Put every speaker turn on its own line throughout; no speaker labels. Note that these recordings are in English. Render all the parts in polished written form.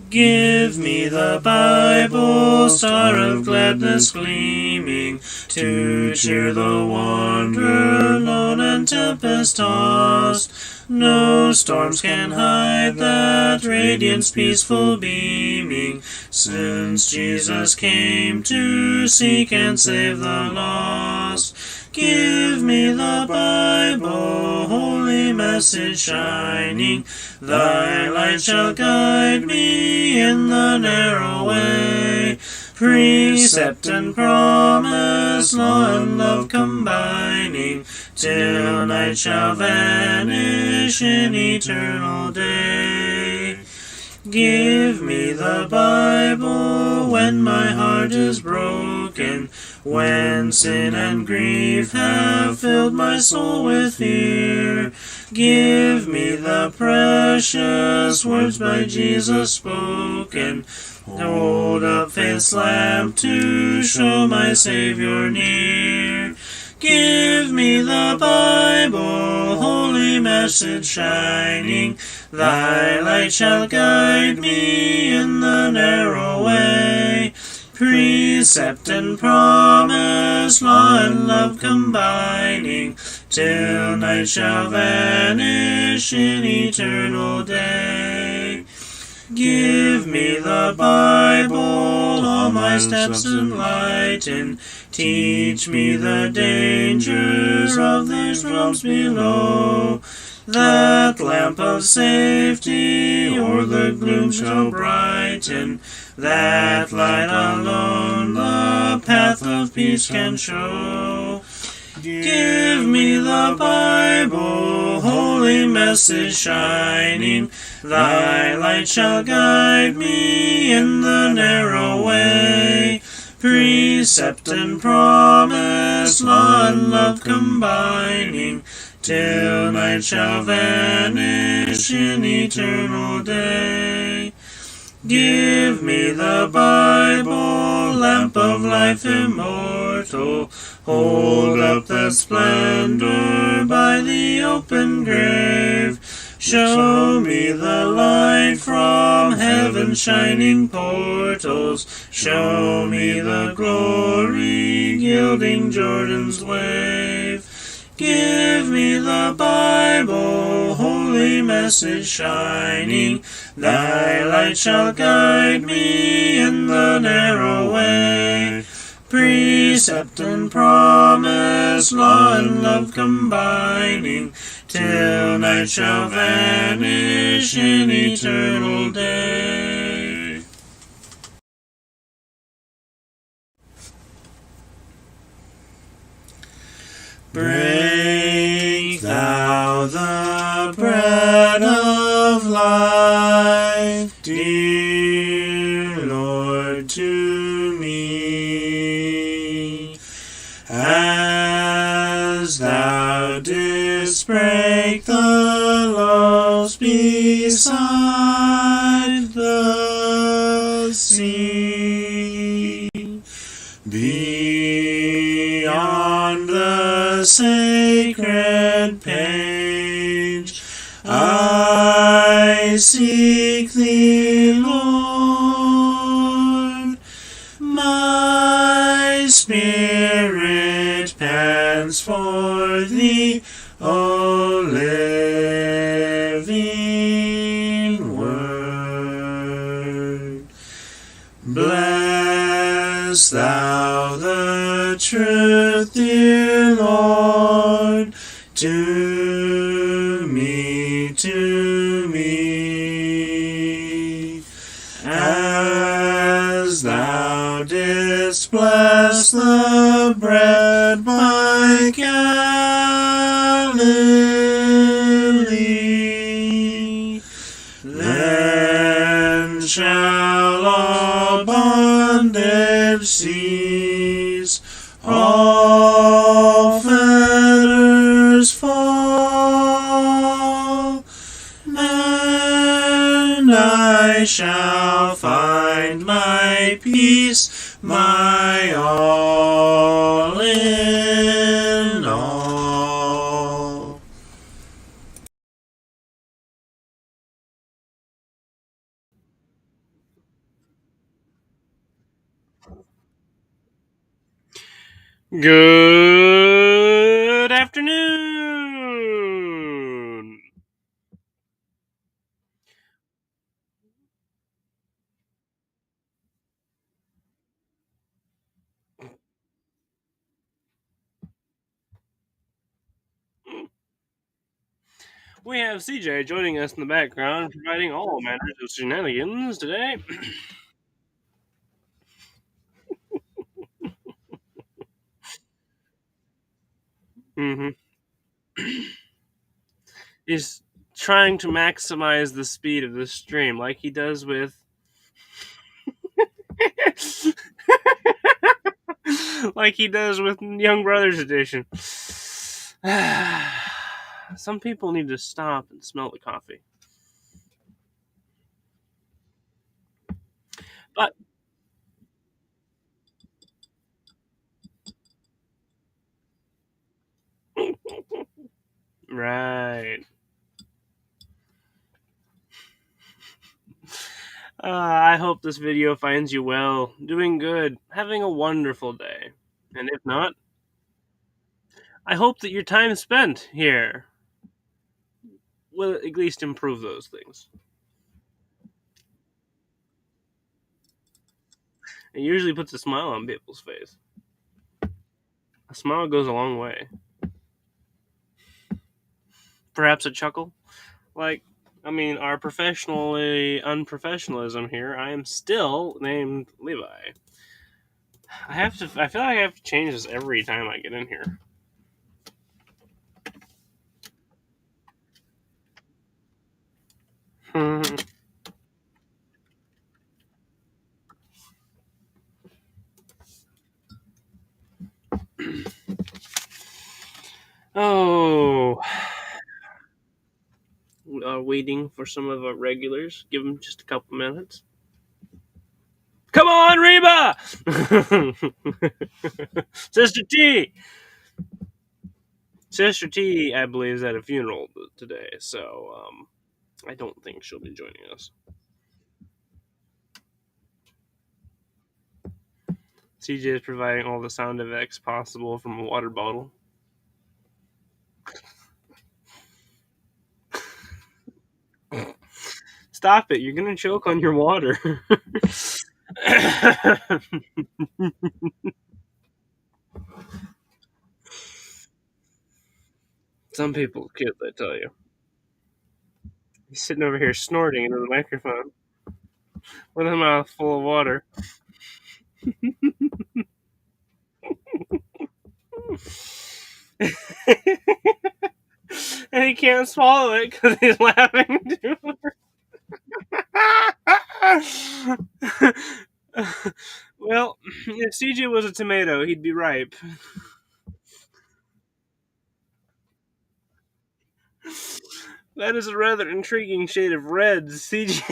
Give me the Bible, star of gladness gleaming, to cheer the wanderer lone and tempest-tossed. No storms can hide that radiance peaceful beaming, since Jesus came to seek and save the lost. Give me the Bible, holy message shining, thy light shall guide me in the narrow way. Precept and promise, law and love combining, till night shall vanish in eternal day. Give me the Bible when my heart is broken, when sin and grief have filled my soul with fear. Give me the precious words by Jesus spoken. Hold up faith's lamp to show my Savior near. Give me the Bible, holy message shining, thy light shall guide me in the narrow way. Precept and promise, law and love combining, till night shall vanish in eternal day. Give me the Bible, all my steps enlighten, teach me the dangers of these realms below. That lamp of safety o'er the gloom shall brighten, that light alone the path of peace can show. Give me the Bible, holy message shining, thy light shall guide me in the narrow way. Precept and promise, law and love combining, till night shall vanish in eternal day. Give me the Bible, lamp of life immortal, hold up that splendor by the open grave. Show me the light from heaven's shining portals, show me the glory gilding Jordan's wave. Give me the Bible, holy message shining, thy light shall guide me in the narrow way. Precept and promise, law and love combining, till night shall vanish in eternal day. Break thou the bread of life, dear Lord, to me, as thou didst break the loaves beside the sea. Beyond the sacred page, I seek thee, Lord. My spirit pants for thee, O living word. Bless thou the truth, dear Lord, to me, as thou didst bless the bread by Galilee. Then shall all bondage cease, all fetters fall, and I shall find my peace, my all in all. Good afternoon. We have CJ joining us in the background, providing all manners of shenanigans today. hmm He's trying to maximize the speed of the stream, like he does with, like he does with Young Brothers Edition. Some people need to stop and smell the coffee. But right. I hope this video finds you well, doing good, having a wonderful day. And if not, I hope that your time spent here will at least improve those things. It usually puts a smile on people's face. A smile goes a long way. Perhaps a chuckle? Like, I mean, our professionally unprofessionalism here, I am still named Levi. I feel like I have to change this every time I get in here. Oh, we are waiting for some of our regulars. Give them just a couple minutes. Come on, Reba! Sister T! Sister T, I believe, is at a funeral today, so I don't think she'll be joining us. CJ is providing all the sound effects possible from a water bottle. Stop it, you're gonna choke on your water. Some people are kids, I tell you. He's sitting over here snorting into the microphone with a mouth full of water. And he can't swallow it because he's laughing too hard. Well, if CJ was a tomato, he'd be ripe. That is a rather intriguing shade of red, CJ.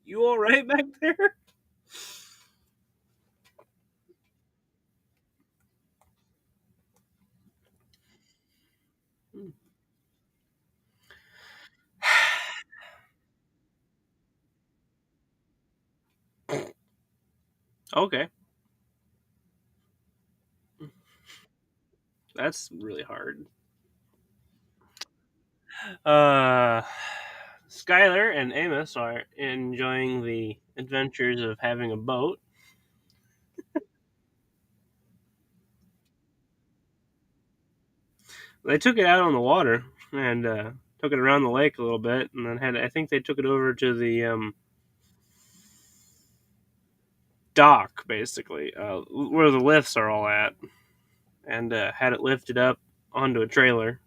You all right back there? Okay, that's really hard. Uh, Skylar and Amos are enjoying the adventures of having a boat. They took it out on the water and took it around the lake a little bit, and then I think they took it over to the dock, basically, where the lifts are all at, and had it lifted up onto a trailer.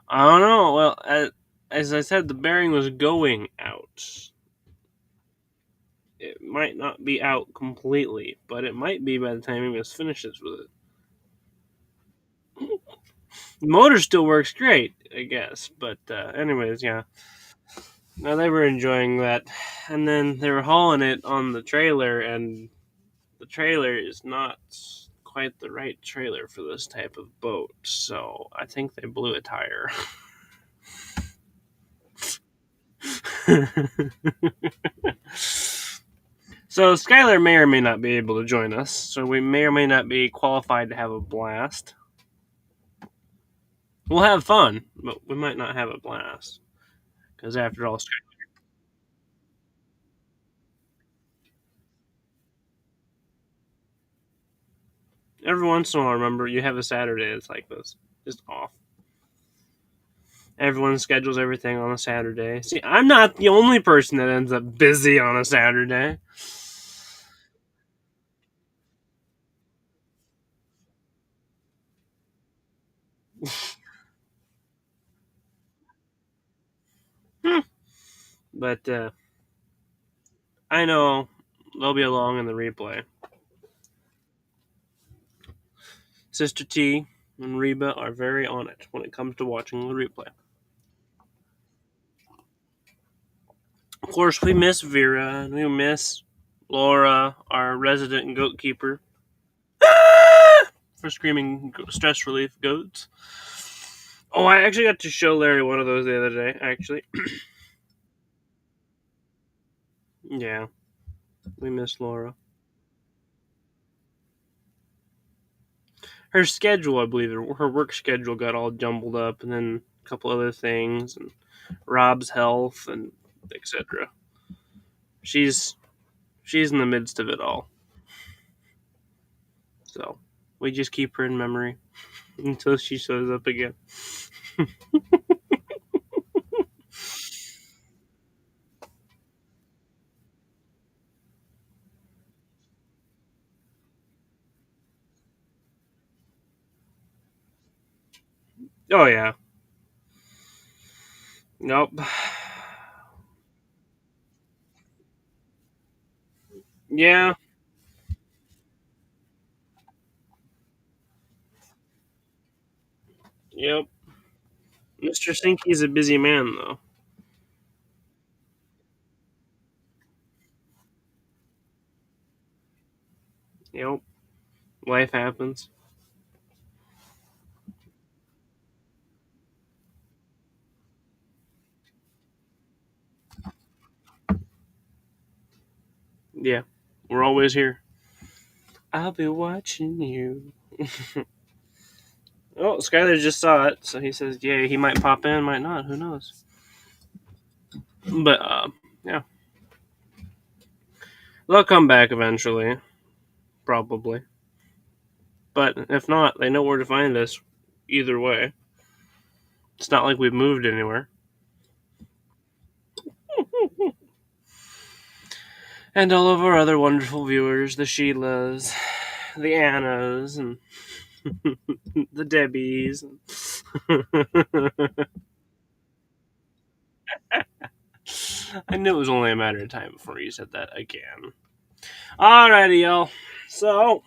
I don't know. Well, as I said, the bearing was going out. It might not be out completely, but it might be by the time Amos finishes with it. The motor still works great, I guess. But anyways, yeah. Now they were enjoying that, and then they were hauling it on the trailer, and the trailer is not quite the right trailer for this type of boat. So I think they blew a tire. So Skylar may or may not be able to join us, so we may or may not be qualified to have a blast. We'll have fun, but we might not have a blast. Because after all, every once in a while, remember, you have a Saturday that's like this, just off. Everyone schedules everything on a Saturday. See, I'm not the only person that ends up busy on a Saturday. Hmm. But I know they'll be along in the replay. Sister T and Reba are very on it when it comes to watching the replay. Of course, we miss Vera and we miss Laura, our resident goat keeper, for screaming stress relief goats. Oh, I actually got to show Larry one of those the other day, actually. Yeah, we miss Laura. Her schedule, I believe, her work schedule got all jumbled up, and then a couple other things, and Rob's health, and etc. She's she's in the midst of it all, so we just keep her in memory until she shows up again. Oh yeah, nope, yeah, yep. Mr. Stinky's a busy man, though. Yep, life happens. Yeah, we're always here. I'll be watching you. Oh, Skylar just saw it, so he says, "Yeah, he might pop in, might not. Who knows?" But yeah, they'll come back eventually, probably. But if not, they know where to find us. Either way, it's not like we've moved anywhere. And all of our other wonderful viewers, the Sheilas, the Annas, and the Debbies. I knew it was only a matter of time before you said that again. Alrighty, y'all. So,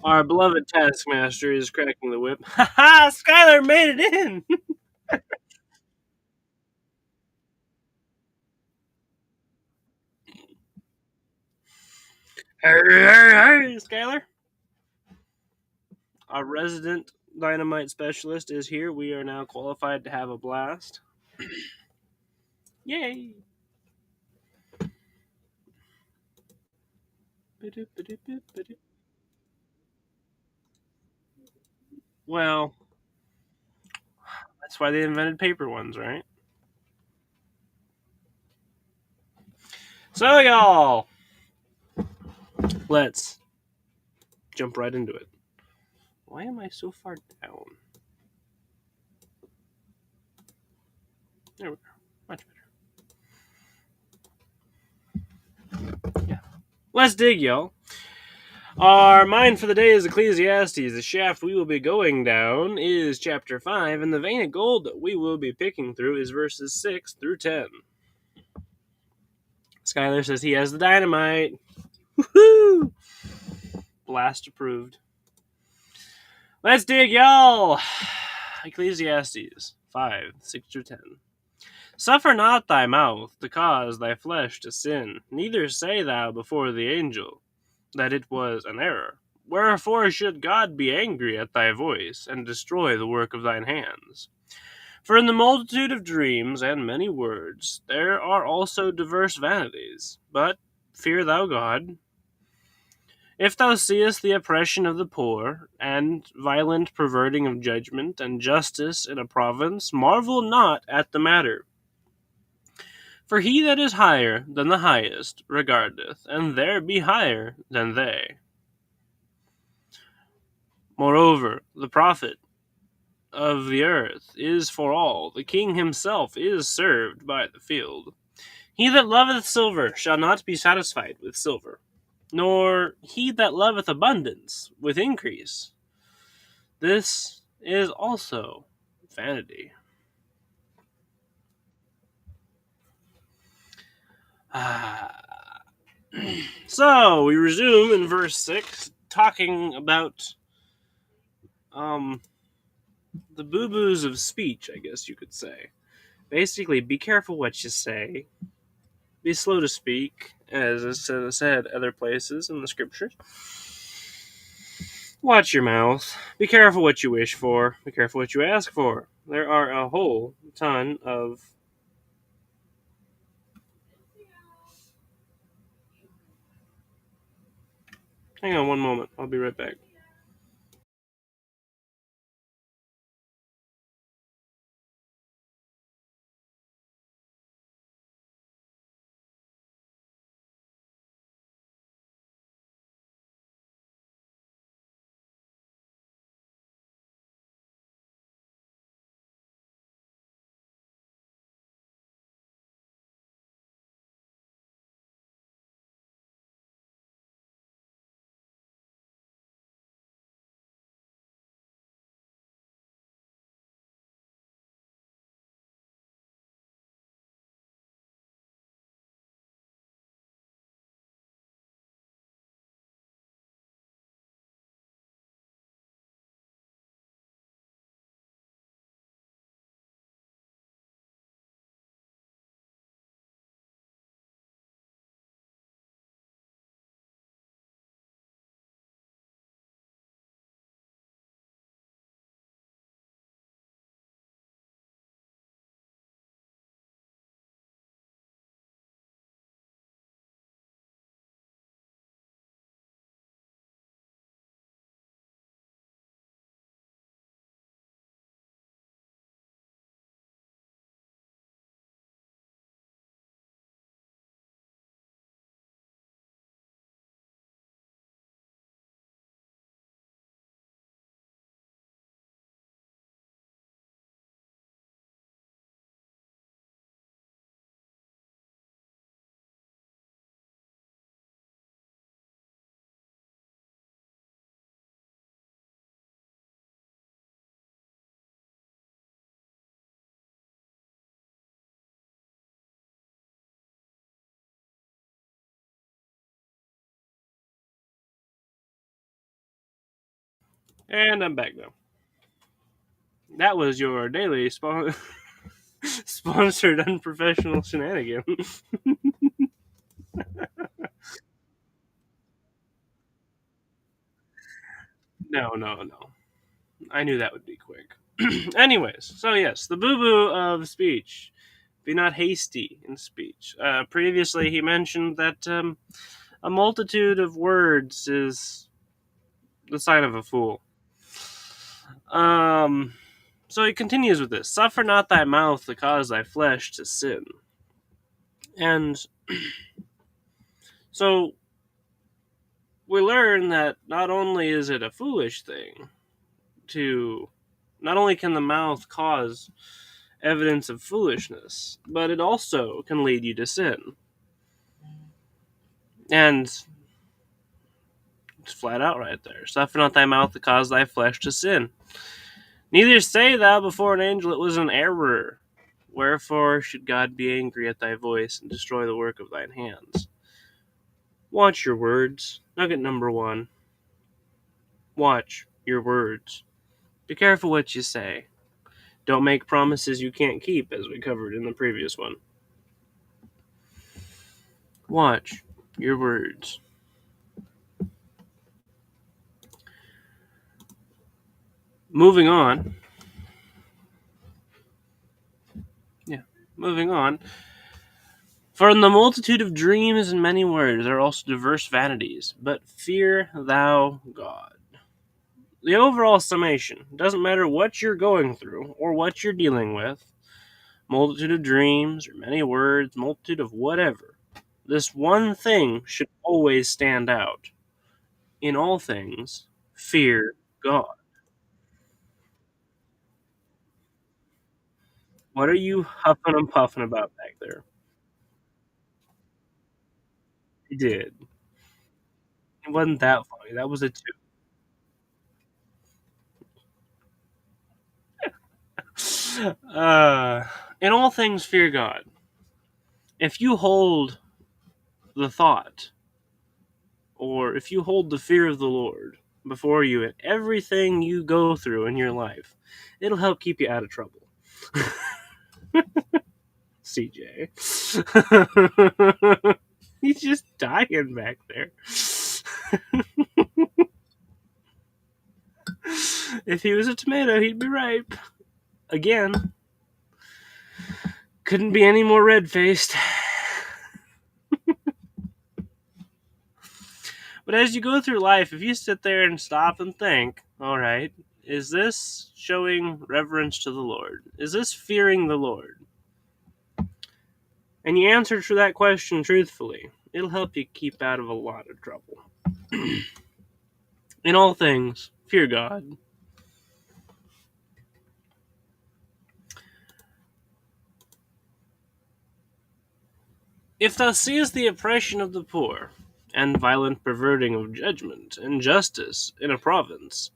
our beloved Taskmaster is cracking the whip. Ha ha! Skylar made it in! Hey, Skylar. Our resident dynamite specialist is here. We are now qualified to have a blast. Yay! Well, that's why they invented paper ones, right? So, y'all, let's jump right into it. Why am I so far down? There we go. Much better. Yeah. Let's dig, y'all. Our mind for the day is Ecclesiastes. The shaft we will be going down is chapter 5, and the vein of gold that we will be picking through is verses 6 through 10. Skylar says he has the dynamite. Woohoo! Blast approved. Let's dig, y'all! Ecclesiastes 5, 6 through 10. Suffer not thy mouth to cause thy flesh to sin, neither say thou before the angel that it was an error. Wherefore should God be angry at thy voice, and destroy the work of thine hands? For in the multitude of dreams and many words there are also diverse vanities. But fear thou God. If thou seest the oppression of the poor, and violent perverting of judgment, and justice in a province, marvel not at the matter. For he that is higher than the highest regardeth, and there be higher than they. Moreover, the prophet of the earth is for all, the king himself is served by the field. He that loveth silver shall not be satisfied with silver, nor he that loveth abundance with increase. This is also vanity. So we resume in verse 6, talking about the boo boos of speech, I guess you could say. Basically, be careful what you say, be slow to speak, as is said other places in the scriptures. Watch your mouth. Be careful what you wish for. Be careful what you ask for. There are a whole ton of. Hang on one moment. I'll be right back. And I'm back now. That was your daily sponsored unprofessional shenanigan. No, no, no. I knew that would be quick. Anyways, so yes, the boo boo of speech. Be not hasty in speech. Previously, he mentioned that a multitude of words is the sign of a fool. So he continues with this: Suffer not thy mouth to cause thy flesh to sin. And so we learn that not only is it a foolish thing to, not only can the mouth cause evidence of foolishness, but it also can lead you to sin. And it's flat out right there. Suffer not thy mouth to cause thy flesh to sin. Neither say thou before an angel it was an error. Wherefore should God be angry at thy voice and destroy the work of thine hands? Watch your words. Nugget number 1. Watch your words. Be careful what you say. Don't make promises you can't keep, as we covered in the previous one. Watch your words. Moving on. moving on. For in the multitude of dreams and many words there are also diverse vanities, but fear thou God. The overall summation doesn't matter what you're going through or what you're dealing with, multitude of dreams or many words, multitude of whatever. This one thing should always stand out. In all things, fear God. What are you huffing and puffing about back there? You did. It wasn't that funny. That was a two. Uh, in all things, fear God. If you hold the thought, or if you hold the fear of the Lord before you in everything you go through in your life, it'll help keep you out of trouble. CJ. He's just dying back there. If he was a tomato, he'd be ripe. Again, couldn't be any more red faced. But as you go through life, if you sit there and stop and think, all right, is this showing reverence to the Lord? Is this fearing the Lord? And you answer to that question truthfully, it'll help you keep out of a lot of trouble. In all things, fear God. If thou seest the oppression of the poor, and violent perverting of judgment and justice in a province,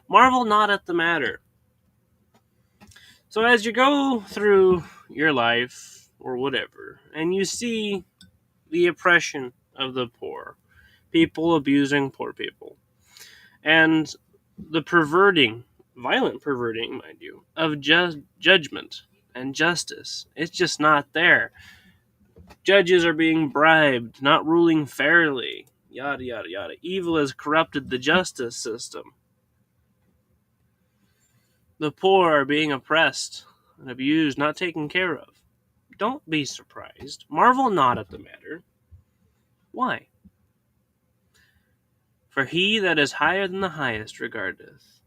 marvel not at the matter. So as you go through your life, or whatever, and you see the oppression of the poor, people abusing poor people, and the perverting, violent perverting, mind you, of judgment and justice, it's just not there. Judges are being bribed, not ruling fairly, yada yada yada. Evil has corrupted the justice system. The poor are being oppressed and abused, not taken care of. Don't be surprised. Marvel not at the matter. Why? For he that is higher than the highest regardeth,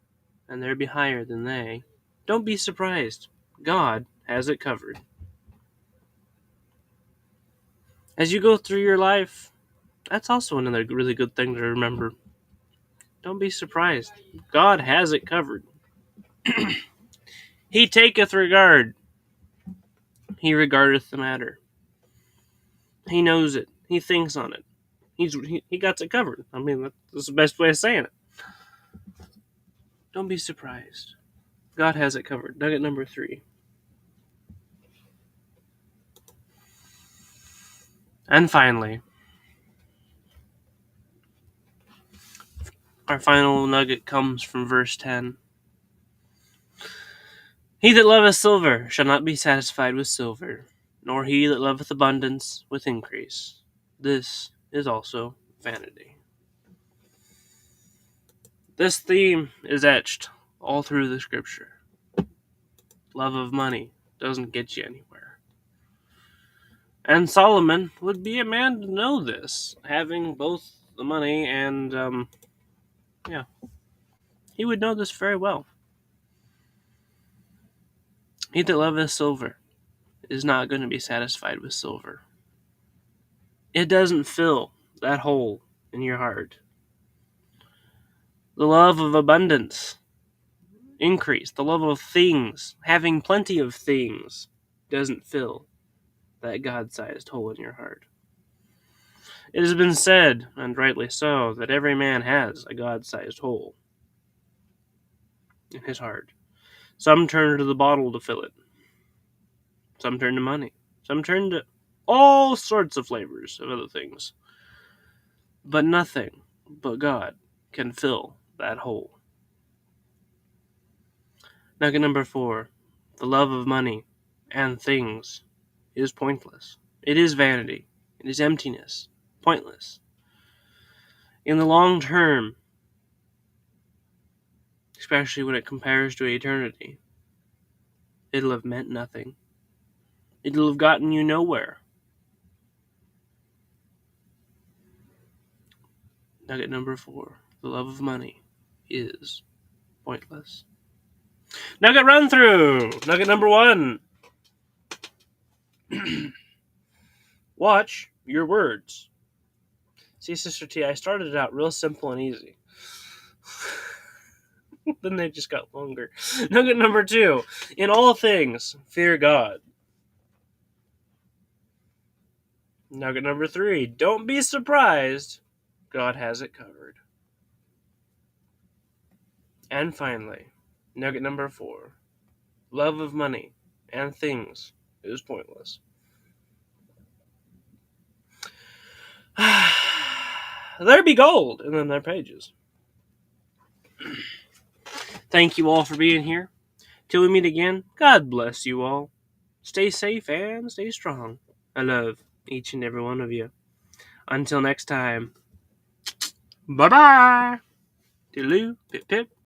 and there be higher than they. Don't be surprised. God has it covered. As you go through your life, that's also another really good thing to remember. Don't be surprised. God has it covered. He taketh regard. He regardeth the matter. He knows it. He thinks on it. He got it covered. I mean, that's the best way of saying it. Don't be surprised. God has it covered. Nugget number 3. And finally, our final nugget comes from verse 10. He that loveth silver shall not be satisfied with silver, nor he that loveth abundance with increase. This is also vanity. This theme is etched all through the scripture. Love of money doesn't get you anywhere. And Solomon would be a man to know this, having both the money and, he would know this very well. He that loveth silver is not going to be satisfied with silver. It doesn't fill that hole in your heart. The love of abundance, increase, the love of things, having plenty of things, doesn't fill that God-sized hole in your heart. It has been said, and rightly so, that every man has a God-sized hole in his heart. Some turn to the bottle to fill it. Some turn to money. Some turn to all sorts of flavors of other things. But nothing but God can fill that hole. Nugget number 4. The love of money and things is pointless. It is vanity. It is emptiness. Pointless. In the long term, especially when it compares to eternity, it'll have meant nothing. It'll have gotten you nowhere. Nugget number 4. The love of money is pointless. Nugget run through. Nugget number 1. Watch your words. See, Sister T, I started it out real simple and easy. Then they just got longer. Nugget number 2. In all things, fear God. Nugget number 3. Don't be surprised. God has it covered. And finally, nugget number 4. Love of money and things is pointless. There be gold in their pages. Thank you all for being here. Till we meet again, God bless you all. Stay safe and stay strong. I love each and every one of you. Until next time, bye-bye. Toodaloo, pip pip.